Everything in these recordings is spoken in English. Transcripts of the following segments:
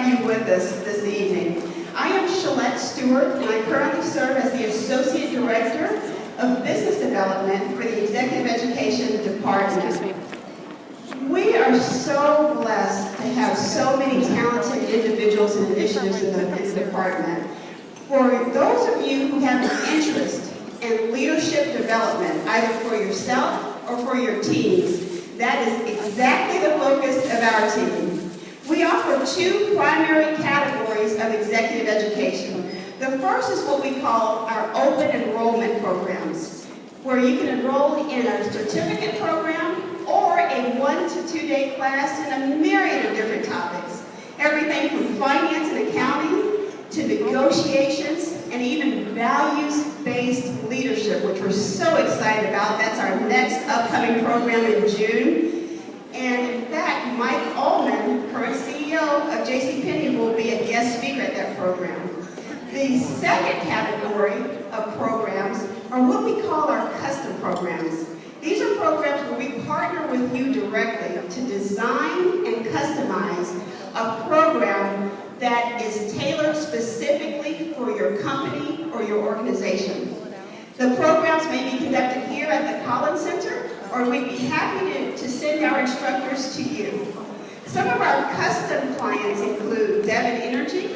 have you with us this evening. I am Shalette Stewart, and I currently serve as the Associate Director of Business Development for the Executive Education Department. We are so blessed to have so many talented individuals and initiatives in the department. For those of you who have an interest in leadership development, either for yourself or for your teams, that is exactly the focus of our team. We offer two primary categories of executive education. The first is what we call our open enrollment programs, where you can enroll in a certificate program or a 1 to 2 day class in a myriad of different topics. Everything from finance and accounting to negotiations and even values-based leadership, which we're so excited about. That's our next upcoming program in June. And in fact, Mike Ullman, current CEO of JCPenney, will be a guest speaker at that program. The second category of programs are what we call our custom programs. These are programs where we partner with you directly to design and customize a program that is tailored specifically for your company or your organization. The programs may be conducted here at the Collins Center, or we'd be happy to send our instructors to you. Some of our custom clients include Devon Energy,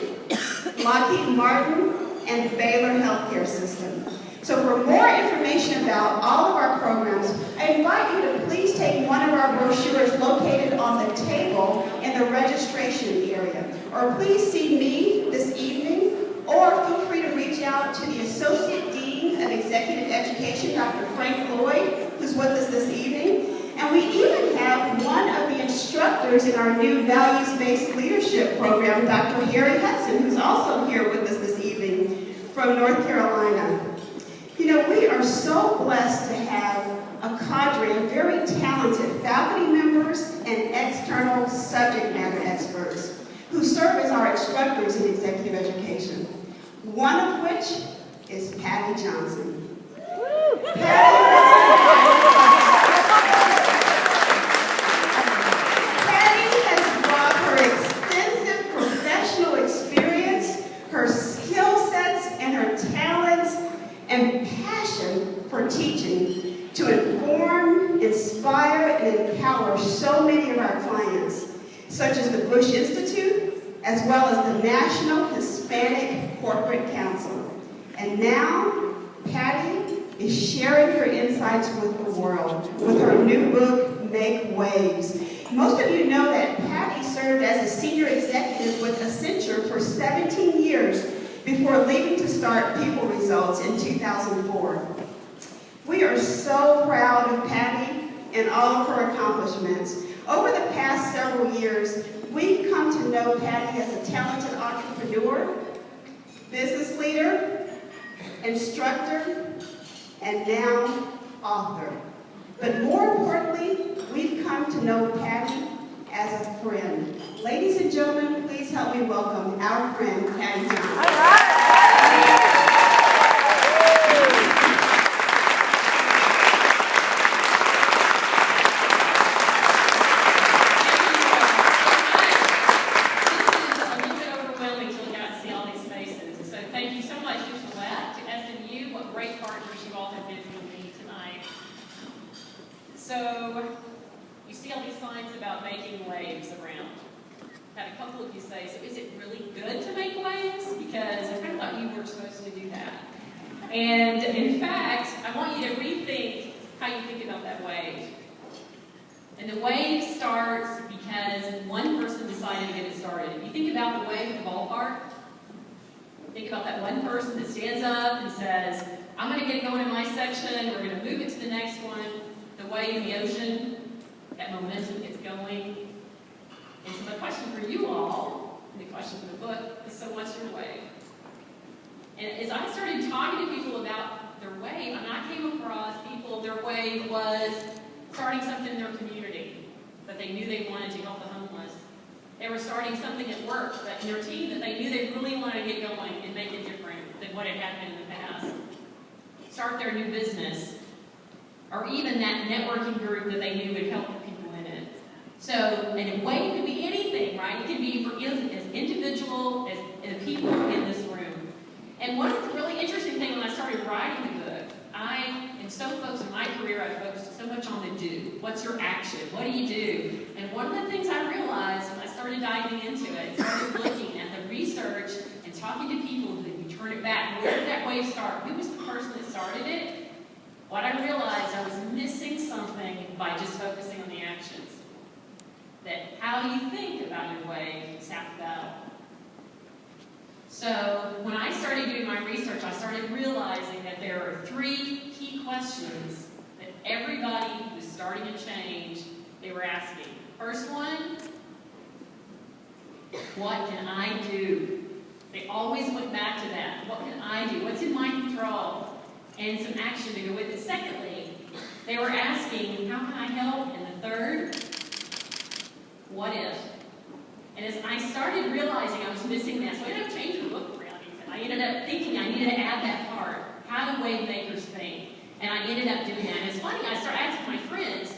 Lockheed Martin, and Baylor Healthcare System. So for more information about all of our programs, I invite you to please take one of our brochures located on the table in the registration area. Or please see me this evening, or feel free to reach out to the Associate Dean of Executive Education, Dr. Frank Lloyd, who's with us this evening. And we even have one of the instructors in our new values-based leadership program, Dr. Harry Hudson, who's also here with us this evening from North Carolina. You know, we are so blessed to have a cadre of very talented faculty members and external subject matter experts who serve as our instructors in executive education, one of which is Patty Johnson. Patty has brought her extensive professional experience, her skill sets, and her talents and passion for teaching to inform, inspire, and empower so many of our clients, such as the Bush Institute, as well as the National Hispanic Corporate Council. And now, Patty is sharing her insights with the world with her new book, Make Waves. Most of you know that Patty served as a senior executive with Accenture for 17 years before leaving to start People Results in 2004. We are so proud of Patty and all of her accomplishments. Over the past several years, we've come to know Patty as a talented entrepreneur, business leader, instructor, and now author. But more importantly, we've come to know Patty as a friend. Ladies and gentlemen, please help me welcome our friend, Patty Johnson. All right. So, you see all these signs about making waves around. Had a couple of you say, so is it really good to make waves? Because I kind of thought you were supposed to do that. And in fact, I want you to rethink how you think about that wave. And the wave starts because one person decided to get it started. If you think about the wave at the ballpark, think about that one person that stands up and says, I'm going to get going in my section, we're going to move it to the next one. The wave in the ocean, that momentum gets going. And so the question for you all, and the question for the book, is so what's your wave? And as I started talking to people about their wave, and I came across people, their wave was starting something in their community that they knew they wanted to help the homeless. They were starting something at work that in their team that they knew they really wanted to get going and make it different than what had happened in the past. Start their new business. Or even that networking group that they knew would help the people in it. So, and a wave could be anything, right? It could be for as individual, as the people in this room. And one of the really interesting things when I started writing the book, and so folks in my career, I focused so much on the do. What's your action? What do you do? And one of the things I realized when I started diving into it, started looking at the research and talking to people, that you turn it back, where did that wave start? Who was the person that started it? What I realized, I was missing something by just focusing on the actions. That how you think about your wave is half the battle. So when I started doing my research, I started realizing that there are 3 key questions that everybody who's starting a change, they were asking. First one, what can I do? They always went back to that. What can I do? What's in my control? And some action to go with it. Secondly, they were asking, how can I help? And the third, what if? And as I started realizing I was missing that, so I ended up changing the book around. I ended up thinking I needed to add that part. How do wave makers think? And I ended up doing that. And it's funny, I started asking my friends,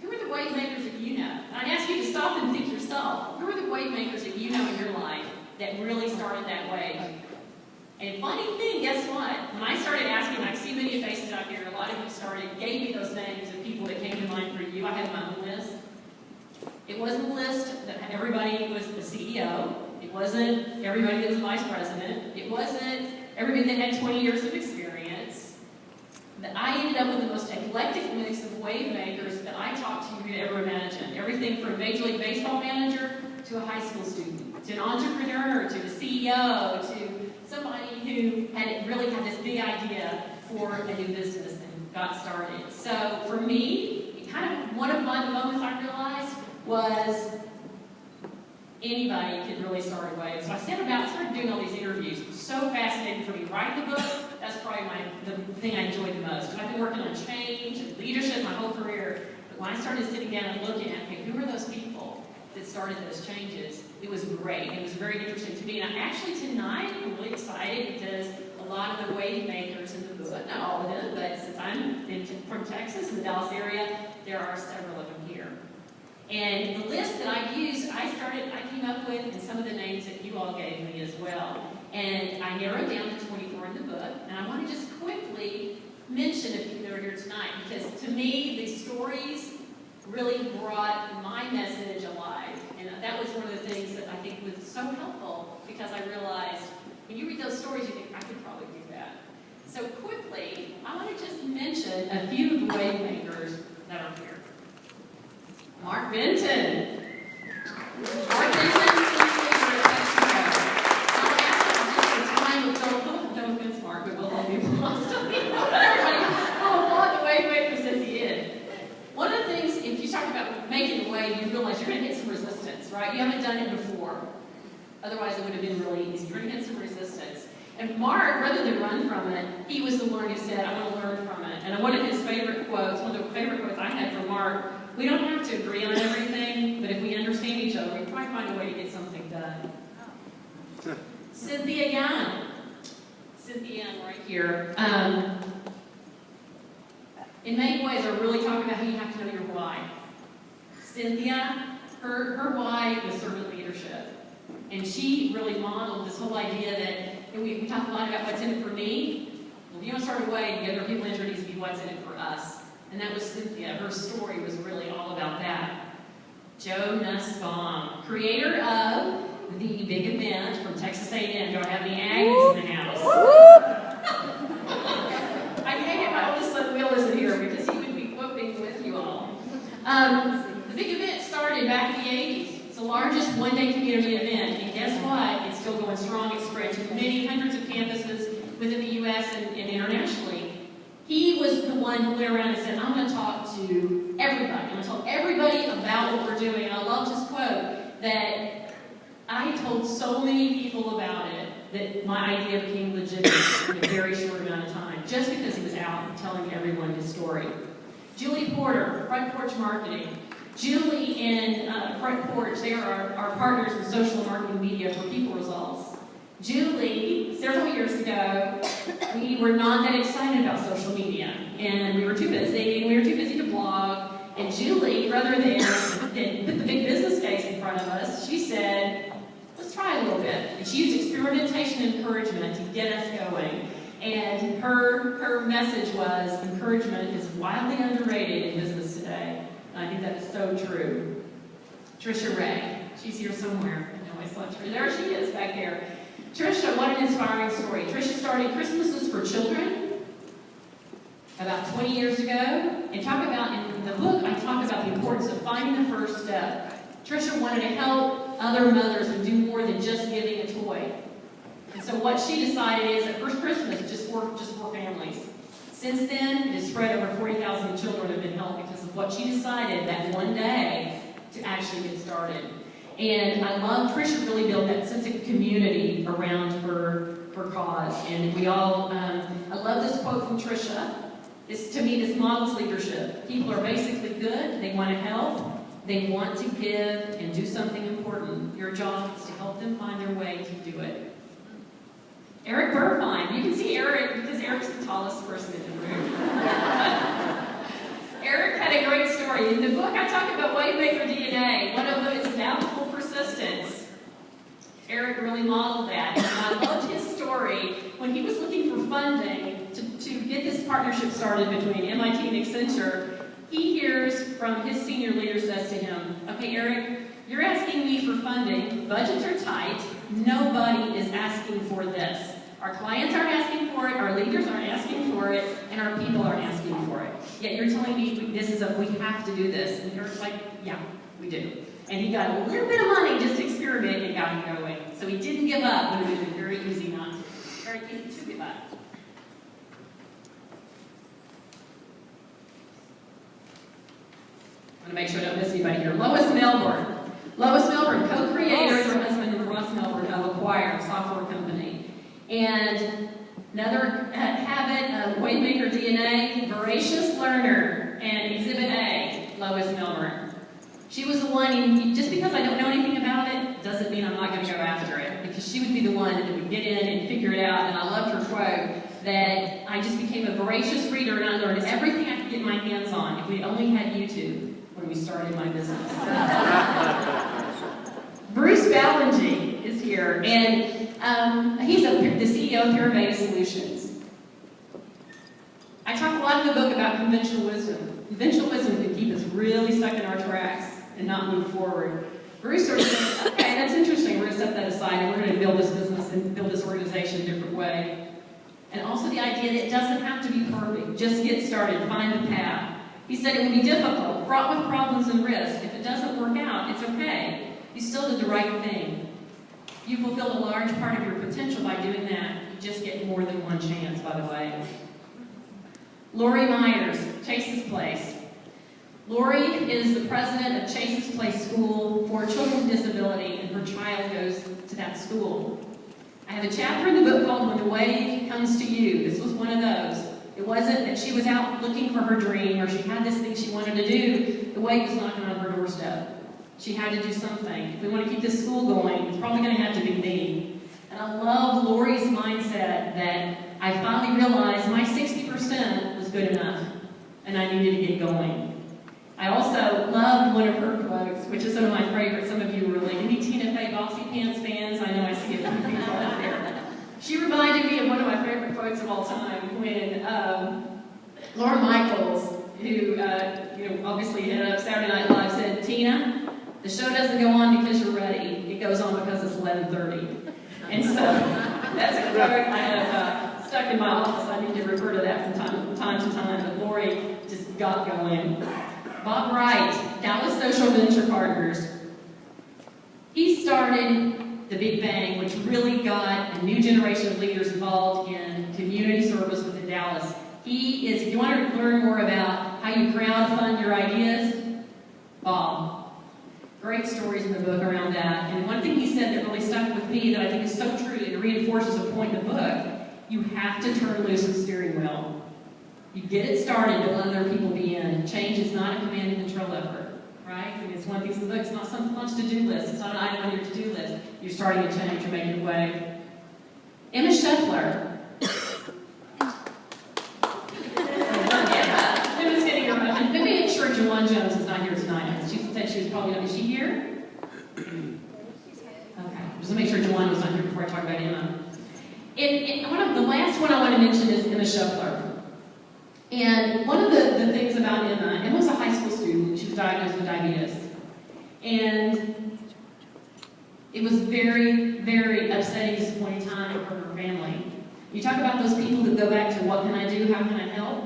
who are the wave makers that you know? And I'd ask you to stop and think yourself, who are the wave makers that you know in your life that really started that wave? And funny thing, guess what? When I started asking, I see many faces out here, a lot of you gave me those names of people that came to mind for you. I had my own list. It wasn't a list that everybody was the CEO. It wasn't everybody that was vice president. It wasn't everybody that had 20 years of experience. I ended up with the most eclectic mix of wave makers that I talked to you could ever imagine. Everything from a Major League Baseball manager to a high school student, to an entrepreneur, to a CEO, to somebody who really had this big idea for a new business and got started. So for me, one of the moments I realized was anybody could really start a wave. So I started doing all these interviews. It was so fascinating for me. Writing the book, that's probably the thing I enjoyed the most. Because I've been working on change and leadership my whole career. But when I started sitting down and looking at, okay, who are those people that started those changes, it was great. It was very interesting to me. And actually tonight, I'm really excited because a lot of the wave makers in the book, not all of them, but since I'm from Texas, in the Dallas area, there are several of them here. And the list that I used, I came up with, and some of the names that you all gave me as well. And I narrowed down to 24 in the book. And I want to just quickly mention a few that are here tonight, because to me, these stories really brought my message alive. And that was one of the things that I think was so helpful, because I realized when you read those stories, you think, I could probably do that. So quickly, I want to just mention a few of the wave makers that are here. Mark Benton. Mark Benton, no offense, Mark, but we'll all be lost. Everybody, the wave maker says he is. One of the things, if you talk about making a wave, you realize you're going to hit some resistance, right? You haven't done it before. Otherwise, it would have been really easy. You're going to hit some resistance. And Mark, rather than run from it, he was the one who said, I want to learn from it. And one of his favorite quotes, one of the favorite quotes I had from Mark, we don't have to agree on everything, but if we understand each other, we can probably find a way to get something done. Cynthia Young. Cynthia Young right here. In many ways, I really talk about how you have to know your why. Cynthia, her why was servant leadership. And she really modeled this whole idea that, and we talk a lot about what's in it for me. Well, if you want to start a way, the other people in it needs to be what's in it for us. And that was Cynthia. Her story was really all about that. Joe Nussbaum, creator of the big event from Texas A&M. Do I have the Aggies in the house? I hate it. My oldest son Will isn't here because he would be quoting with you all. The big event started back in the 80s. It's the largest one-day community event. And guess what? It's still going strong. It's spread to many hundreds of campuses within the U.S. and internationally. He was the one who went around and said, I'm going to talk to everybody. I'm going to tell everybody about what we're doing. And I love this quote that I told so many people about it that my idea became legitimate in a very short amount of time, just because he was out and telling everyone his story. Julie Porter, Front Porch Marketing. Julie and Front Porch, they are our partners in social marketing media for People Results. Julie, several years ago, we were not that excited about social media, and we were too busy, to blog, and Julie, rather than put the big business case in front of us, she said, let's experimentation and encouragement to get us going. And her message was, encouragement is wildly underrated in business today. And I think that is so true. Trisha Ray, she's here somewhere. I know I saw Trisha. There she is back there. Trisha, what an inspiring story. Trisha started Christmases for Children about 20 years ago. And talk about, in the book, I talk about the importance of finding the first step. Trisha wanted to help other mothers and do more than just giving a toy. And so what she decided is that first Christmas just for families. Since then, it has spread over 40,000 children have been helped because of what she decided that one day to actually get started. And I love Trisha really built that sense of community around her cause. And we all, I love this quote from Trisha. To me, this models leadership. People are basically good. They want to help. They want to give and do something important. Your job is to help them find their way to do it. Eric Burfine. You can see Eric because Eric's the tallest person in the room. Eric had a great story. In the book, I talk about Wavemaker DNA. One of them is doubtful persistence. Eric really modeled that. And I loved his story when he was looking for funding to get this partnership started between MIT and Accenture. He hears from his senior leader says to him, okay, Eric, you're asking me for funding. Budgets are tight. Nobody is asking for this. Our clients aren't asking for it, our leaders aren't asking for it, and our people aren't asking for it. Yet you're telling me we have to do this. And Eric's like, yeah, we do. And he got a little bit of money just to experiment and got him going. So he didn't give up, but it would have been very easy not to. Very easy to give up. I want to make sure I don't miss anybody here. Lois Melbourne. Lois Melbourne, co-creator with her husband Ross Melbourne of Acquire, a software company. And another habit of Wavemaker DNA, voracious learner, and Exhibit A, Lois Melbourne. She was the one, just because I don't know anything about it, doesn't mean I'm not going to go after it. Because she would be the one that would get in and figure it out. And I loved her quote that I just became a voracious reader and I learned everything I could get my hands on if we only had YouTube when we started my business. Bruce Ballingy is here, and he's the CEO of Pyramida Solutions. I talk a lot in the book about conventional wisdom. Conventional wisdom can keep us really stuck in our tracks and not move forward. Bruce sort of said, okay, that's interesting, we're going to set that aside and we're going to build this business and build this organization a different way. And also the idea that it doesn't have to be perfect. Just get started, find the path. He said it would be difficult, fraught with problems and risk. If it doesn't work out, it's okay. You still did the right thing. You fulfilled a large part of your potential by doing that. You just get more than one chance, by the way. Lori Myers, Chase's Place. Lori is the president of Chase's Place School for children with disability, and her child goes to that school. I have a chapter in the book called When the Wave Comes to You. This was one of those. It wasn't that she was out looking for her dream or she had this thing she wanted to do. The wave was knocking on her doorstep. She had to do something. If we want to keep this school going, it's probably going to have to be me. And I love Lori's mindset that I finally realized my 60% was good enough and I needed to get going. I also loved one of her quotes, which is one of my favorites. Some of you were like, any Tina Fey Boxy Pants fans? I know I see a few people out there. She reminded me of one of my favorite quotes of all time when Lorne Michaels, who obviously headed up Saturday Night Live, said, Tina, the show doesn't go on because you're ready. It goes on because it's 11:30. And so that's a quote I have stuck in my office. I need to refer to that from time to time. But Lori just got going. Bob Wright, Dallas Social Venture Partners. He started the Big Bang, which really got a new generation of leaders involved in community service within Dallas. He is, if you want to learn more about how you crowdfund your ideas, Bob. Great stories in the book around that. And one thing he said that really stuck with me that I think is so true and it reinforces a point in the book, you have to turn loose the steering wheel. You get it started, but let other people be in. Change is not a command and control effort. Right? I mean, it's one piece of the book. It's not something on your to-do list. It's not an item on your to-do list. You're starting to change. You're making your way. Emma Scheffler. Emma's getting her money. I'm making sure Jawan Jones is not here tonight. She said she was probably not. Is she here? Okay. Just to make sure Joanna was not here before I talk about Emma. The last one I want to mention is Emma Shuffler. And one of the things about Emma was a high school student. She was diagnosed with diabetes. And it was very, very upsetting, disappointing time for her family. You talk about those people that go back to what can I do, how can I help?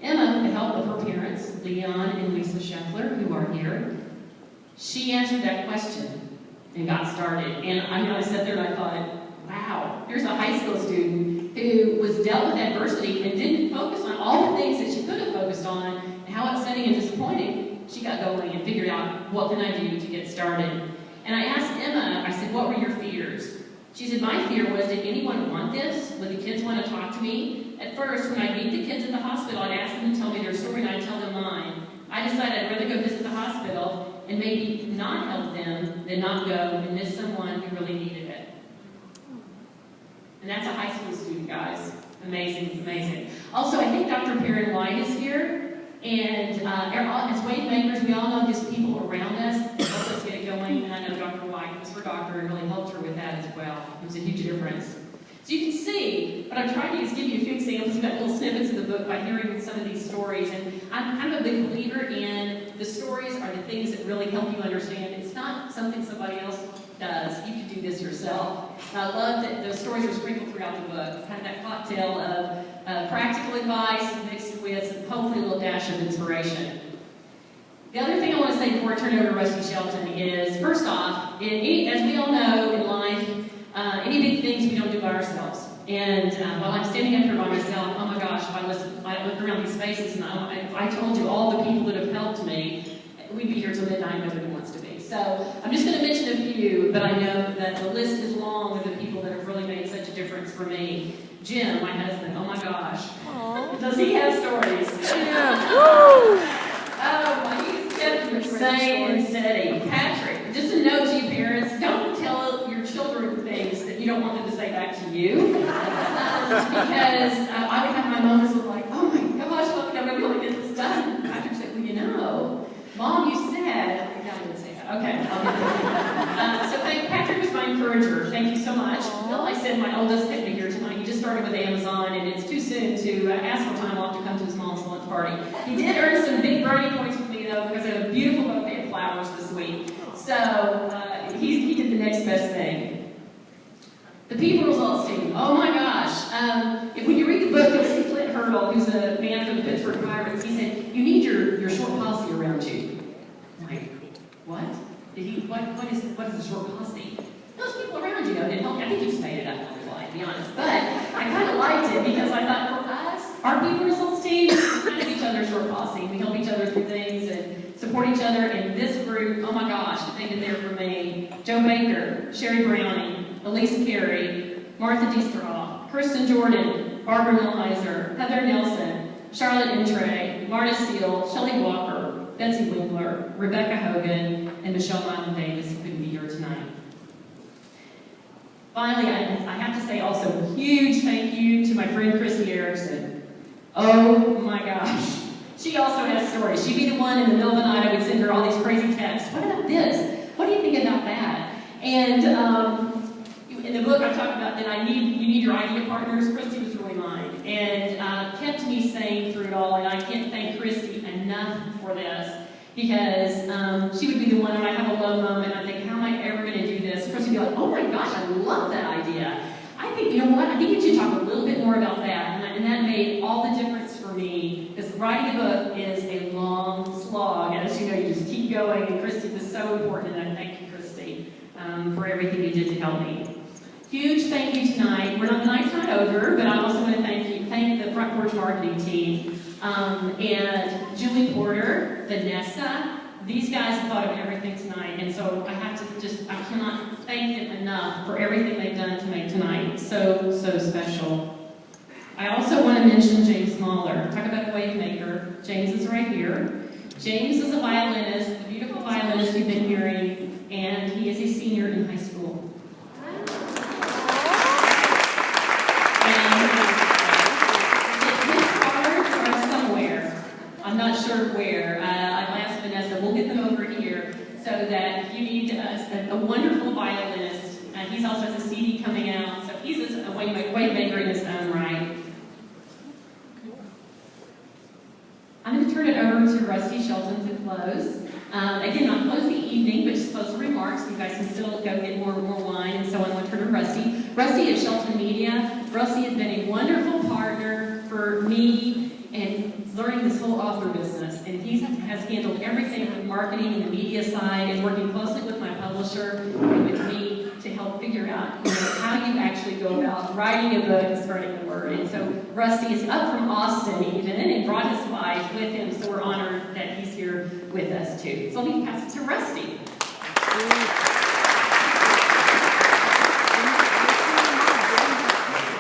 Emma, with the help of her parents, Leon and Lisa Shuffler, who are here, she answered that question and got started. And I sat there and I thought, wow, here's a high school student who was dealt with adversity and didn't focus on all the things that she could have focused on and how upsetting and disappointing. She got going and figured out, what can I do to get started? And I asked Emma, I said, what were your fears? She said, my fear was, did anyone want this? Would the kids want to talk to me? At first, when I'd meet the kids at the hospital, I'd ask them to tell me their story and I'd tell them mine. I decided I'd rather go visit the hospital and maybe not help them than not go and miss someone who really needed it. And that's a high school student, guys. Amazing, amazing. Also, I think Dr. Perrin White is here. And as wave makers, we all know there's people around us that help us get it going. And I know Dr. White was her doctor and really helped her with that as well. It was a huge difference. So you can see, but I'm trying to just give you a few examples. We've got little snippets in the book by hearing some of these stories. And I'm a big believer in the stories are the things that really help you understand. It's not something somebody else does. You can do this yourself. And I love that those stories are sprinkled throughout the book. It's kind of that cocktail of practical advice mixed with hopefully a little dash of inspiration. The other thing I want to say before I turn it over to Rusty Shelton is, first off, as we all know in life, any big things we don't do by ourselves. And while I'm standing up here by myself, oh my gosh, if I look around these spaces and if I told you all the people that have helped me, we'd be here till midnight, nobody wants to be. So I'm just going to mention a few, but I know that the list is long of the people that have really made such a difference for me. Jim, my husband, oh my gosh. Aww. Does he have stories? Yeah. Woo! Oh, he's kept sane and steady. Patrick, just a note to you parents, don't tell your children things that you don't want them to say back to you. Because I would have my moments of like, oh my gosh, look, I'm going to be able to get this done. Patrick said, well, you know, Mom, you said, I didn't say that. Okay, I'll get that. So Patrick was my encourager. Thank you so much. Like I said, my oldest couldn't be here tonight. He just started with Amazon, and it's too soon to ask for time off to come to his mom's lunch party. He did earn some big brownie points with me, though, because I had a beautiful bouquet of flowers this week. So he did the next best thing. The people results team. Oh my gosh. When you read the book, you'll see Clint Hurdle, who's a man from the Pittsburgh Pirates. He said, you need your short posse around you. I'm like, what? What is a short posse? Those people around you know that help. I think you just made it up on the fly, to be honest. But I kind of liked it because I thought for us, our people results team, we kind of each other's short posse. We help each other through things and support each other. And this group, oh my gosh, they did there for me. Joe Baker, Sherry Browning, Elisa Carey, Martha DeStraw, Kristen Jordan, Barbara Millheiser, Heather Nelson, Charlotte Entree, Marta Steele, Shelley Walker, Betsy Winkler, Rebecca Hogan, and Michelle Milam Davis, who couldn't be here tonight. Finally, I have to say also a huge thank you to my friend Christy Erickson. Oh my gosh. She also has stories. She'd be the one in the middle of the night I would send her all these crazy texts. What about this? What do you think about that? And in the book I talk about that you need your idea partners. Christy was really mine. And kept me sane through it all. And I can't thank Christy enough for this. Because she would be the one when I have a low moment, I think, how am I ever going to do this? Christy would be like, oh my gosh, I love that idea. I think, you know what, I think you should talk a little bit more about that. And that made all the difference for me. Because writing a book is a long slog. And as you know, you just keep going. And Christy was so important. And I thank you, Christy, for everything you did to help me. Huge thank you tonight. The night's not over, but I also want to thank the Front Porch Marketing team. And Julie Porter, Vanessa, these guys have thought of everything tonight, and so I cannot thank them enough for everything they've done to make tonight so special. I also want to mention James Mahler. Talk about a wave maker. James is right here. James is a violinist, a beautiful violinist you've been hearing, and he is a senior in high school. I'm not sure where. I'll ask Vanessa. We'll get them over here. so that if you need a wonderful violinist, he's also has a CD coming out, so he's a wave maker in his own right. I'm going to turn it over to Rusty Shelton to close. Again, not close the evening, but just close the remarks. You guys can still go get more wine and so on. I'm going to turn to Rusty. Rusty at Shelton Media. Rusty has been a wonderful partner for me in learning this whole author business. And he has handled everything from marketing and the media side and working closely with my publisher and with me to help figure out how you actually go about writing a book and spreading the word. And so Rusty is up from Austin even and brought his wife with him, so we're honored that he's here with us too. So let me pass it to Rusty.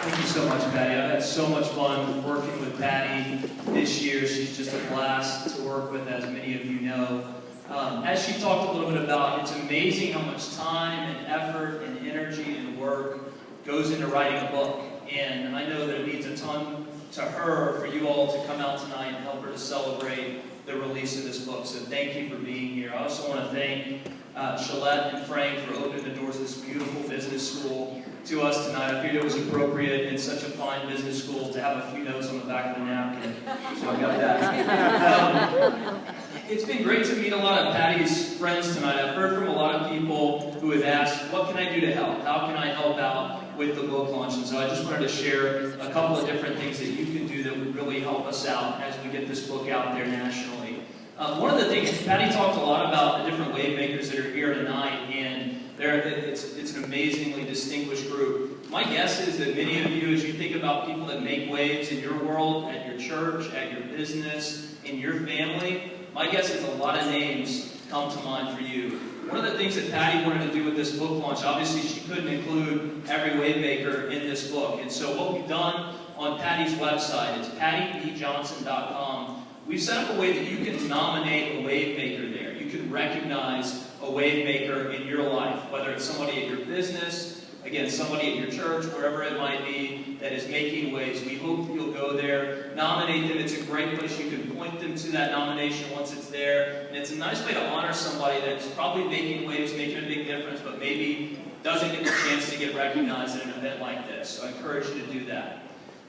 Thank you so much, Patty. I've had so much fun working with Patty this year. She's just a blast to work with, as many of you know. As she talked a little bit about, it's amazing how much time and effort and energy and work goes into writing a book. And I know that it means a ton to her for you all to come out tonight and help her to celebrate the release of this book. So thank you for being here. I also want to thank Shalette and Frank for opening the doors of this beautiful business school to us tonight. I figured it was appropriate in such a fine business school to have a few notes on the back of the napkin. So I got that. It's been great to meet a lot of Patty's friends tonight. I've heard from a lot of people who have asked, what can I do to help? How can I help out with the book launch? And so I just wanted to share a couple of different things that you can do that would really help us out as we get this book out there nationally. One of the things, Patty talked a lot about the different wave makers that are here tonight, and it's an amazingly distinguished group. My guess is that many of you, as you think about people that make waves in your world, at your church, at your business, in your family, my guess is a lot of names come to mind for you. One of the things that Patty wanted to do with this book launch, obviously she couldn't include every wave maker in this book, and so what we've done on Patty's website, it's pattybjohnson.com, we've set up a way that you can nominate a wave maker there. You can recognize a wave maker in your life, whether it's somebody at your business, again, somebody at your church, wherever it might be, that is making waves. We hope you'll go there, nominate them. It's a great place. You can point them to that nomination once it's there. And it's a nice way to honor somebody that's probably making waves, making a big difference, but maybe doesn't get the chance to get recognized in an event like this. So I encourage you to do that.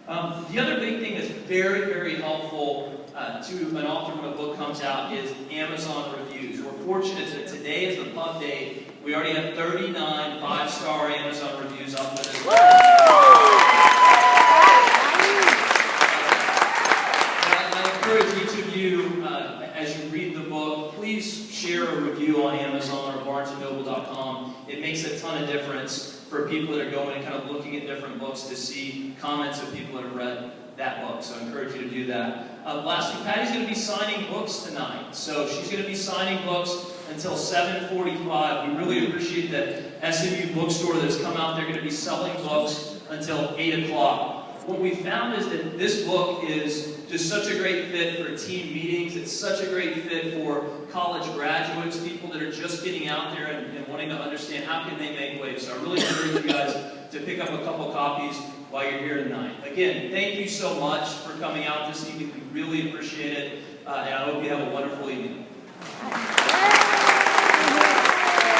The other big thing that's very, very helpful to an author when a book comes out is Amazon reviews. We're fortunate that today is the pub day. We already have 39 5-star Amazon reviews up for this book. I encourage each of you, as you read the book, please share a review on Amazon or BarnesandNoble.com. It makes a ton of difference for people that are going and kind of looking at different books to see comments of people that have read that book. So I encourage you to do that. Lastly, Patty's going to be signing books tonight. So she's going to be signing books until 7:45. We really appreciate that SMU bookstore that's come out there going to be selling books until 8 o'clock. What we found is that this book is just such a great fit for team meetings. It's such a great fit for college graduates, people that are just getting out there and wanting to understand how can they make waves. So I really encourage you guys to pick up a couple copies while you're here tonight. Again, thank you so much for coming out this evening. We really appreciate it, and I hope you have a wonderful evening.